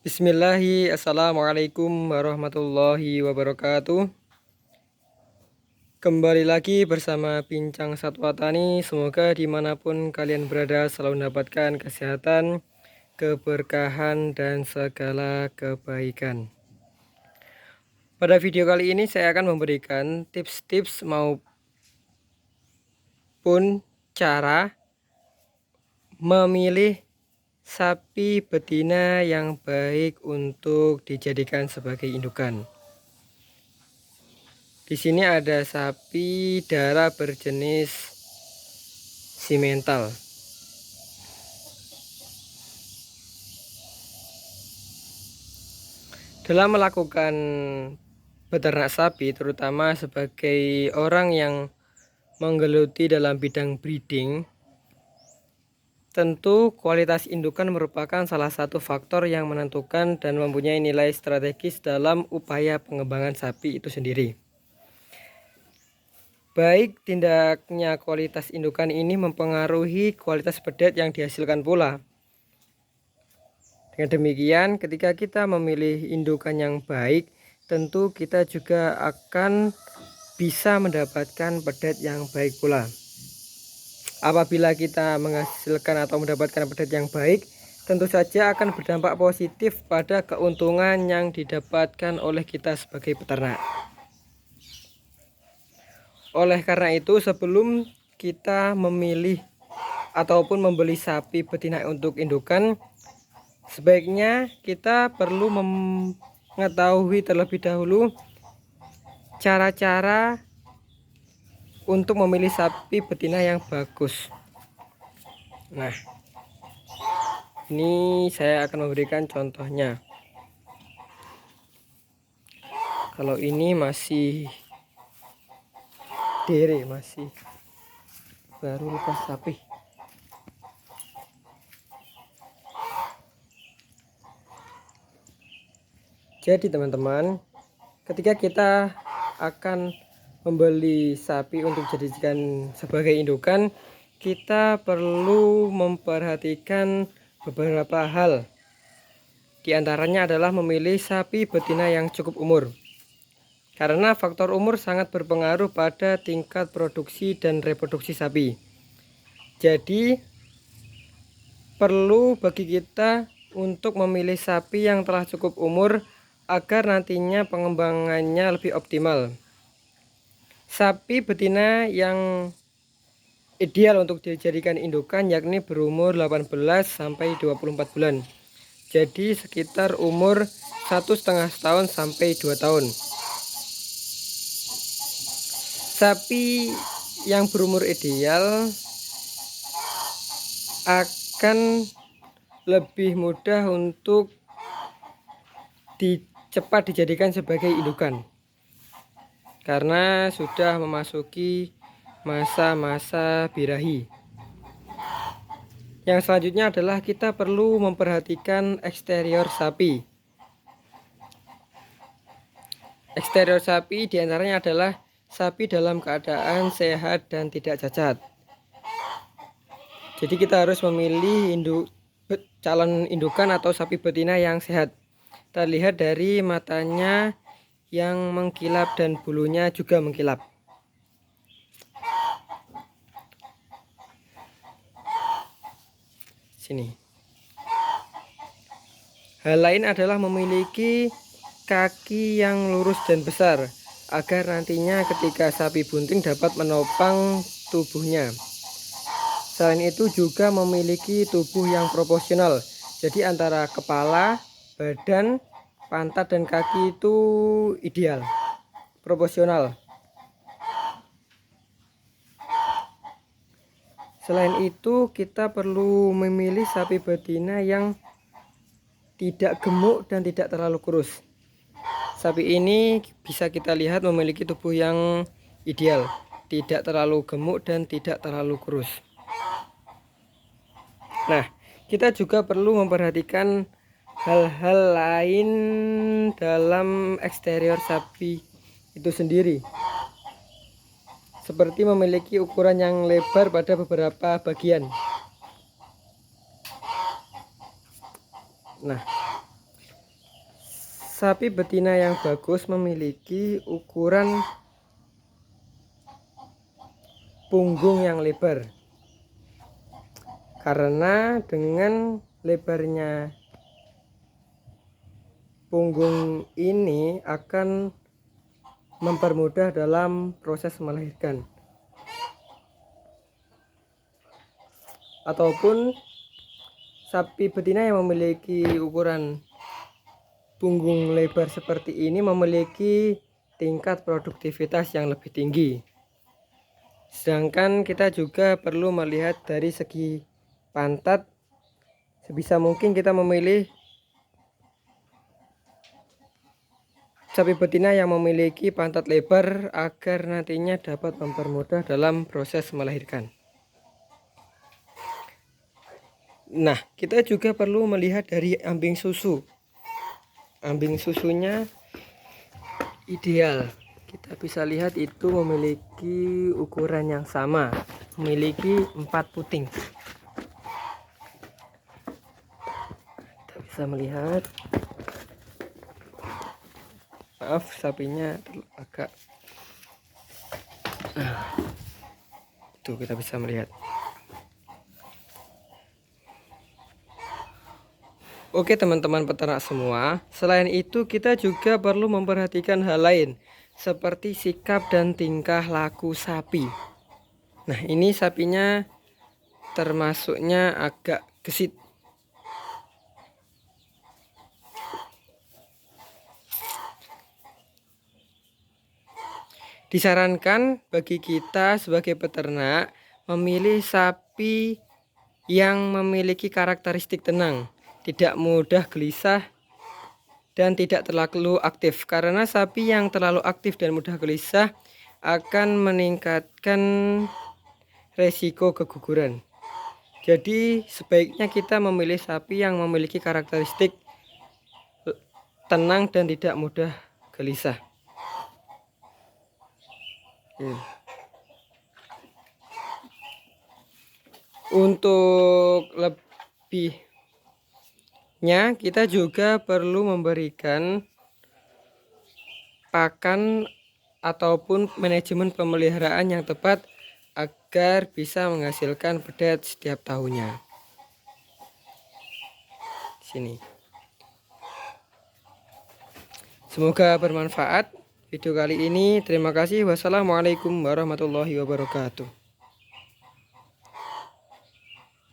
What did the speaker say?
Assalamualaikum warahmatullahi wabarakatuh. Kembali lagi bersama Bincang Satwa Tani. Semoga dimanapun kalian berada selalu mendapatkan kesehatan, keberkahan, dan segala kebaikan. Pada video kali ini saya akan memberikan tips-tips maupun cara memilih sapi betina yang baik untuk dijadikan sebagai indukan. Di sini ada sapi darah berjenis simental. Dalam melakukan beternak sapi, terutama sebagai orang yang menggeluti dalam bidang breeding, tentu kualitas indukan merupakan salah satu faktor yang menentukan dan mempunyai nilai strategis dalam upaya pengembangan sapi itu sendiri. Baik tindaknya kualitas indukan ini mempengaruhi kualitas pedet yang dihasilkan pula. Dengan demikian, ketika kita memilih indukan yang baik, tentu kita juga akan bisa mendapatkan pedet yang baik pula. Apabila kita menghasilkan atau mendapatkan pedet yang baik, tentu saja akan berdampak positif pada keuntungan yang didapatkan oleh kita sebagai peternak. Oleh karena itu, sebelum kita memilih ataupun membeli sapi betina untuk indukan, sebaiknya kita perlu mengetahui terlebih dahulu cara-cara untuk memilih sapi betina yang bagus. Nah, ini saya akan memberikan contohnya. Kalau ini masih dere, masih baru lepas sapi. Jadi teman-teman, ketika kita akan membeli sapi untuk dijadikan sebagai indukan, kita perlu memperhatikan beberapa hal. Di antaranya adalah memilih sapi betina yang cukup umur. Karena faktor umur sangat berpengaruh pada tingkat produksi dan reproduksi sapi. Jadi perlu bagi kita untuk memilih sapi yang telah cukup umur agar nantinya pengembangannya lebih optimal. Sapi betina yang ideal untuk dijadikan indukan yakni berumur 18 sampai 24 bulan. Jadi sekitar umur 1,5 tahun sampai 2 tahun. Sapi yang berumur ideal akan lebih mudah untuk cepat dijadikan sebagai indukan karena sudah memasuki masa-masa birahi. Yang selanjutnya adalah kita perlu memperhatikan eksterior sapi. Eksterior sapi diantaranya adalah sapi dalam keadaan sehat dan tidak cacat. Jadi kita harus memilih calon indukan atau sapi betina yang sehat. Terlihat dari matanya yang mengkilap dan bulunya juga mengkilap. Sini. Hal lain adalah memiliki kaki yang lurus dan besar agar nantinya ketika sapi bunting dapat menopang tubuhnya. Selain itu juga memiliki tubuh yang proporsional. Jadi antara kepala, badan, pantat dan kaki itu ideal, proporsional. Selain itu kita perlu memilih sapi betina yang tidak gemuk dan tidak terlalu kurus. Sapi ini bisa kita lihat memiliki tubuh yang ideal, tidak terlalu gemuk dan tidak terlalu kurus. Nah, kita juga perlu memperhatikan hal-hal lain dalam eksterior sapi itu sendiri, seperti memiliki ukuran yang lebar pada beberapa bagian. Nah, Sapi betina yang bagus memiliki ukuran punggung yang lebar, karena dengan lebarnya punggung ini akan mempermudah dalam proses melahirkan. Ataupun sapi betina yang memiliki ukuran punggung lebar seperti ini memiliki tingkat produktivitas yang lebih tinggi. Sedangkan kita juga perlu melihat dari segi pantat. Sebisa mungkin kita memilih sapi betina yang memiliki pantat lebar agar nantinya dapat mempermudah dalam proses melahirkan. Nah, kita juga perlu melihat dari ambing susu. Ambing susunya ideal. Kita bisa lihat itu memiliki ukuran yang sama, memiliki 4 puting. Kita bisa melihat, maaf sapinya agak tuh, kita bisa melihat. Oke teman-teman peternak semua, selain itu kita juga perlu memperhatikan hal lain seperti sikap dan tingkah laku sapi. Nah, ini sapinya termasuknya agak gesit. Disarankan bagi kita sebagai peternak memilih sapi yang memiliki karakteristik tenang, tidak mudah gelisah, dan tidak terlalu aktif, karena sapi yang terlalu aktif dan mudah gelisah akan meningkatkan resiko keguguran. Jadi sebaiknya kita memilih sapi yang memiliki karakteristik tenang dan tidak mudah gelisah. Untuk lebihnya kita juga perlu memberikan pakan ataupun manajemen pemeliharaan yang tepat agar bisa menghasilkan pedet setiap tahunnya. Sini. Semoga bermanfaat video kali ini. Terima kasih. Wassalamualaikum warahmatullahi wabarakatuh.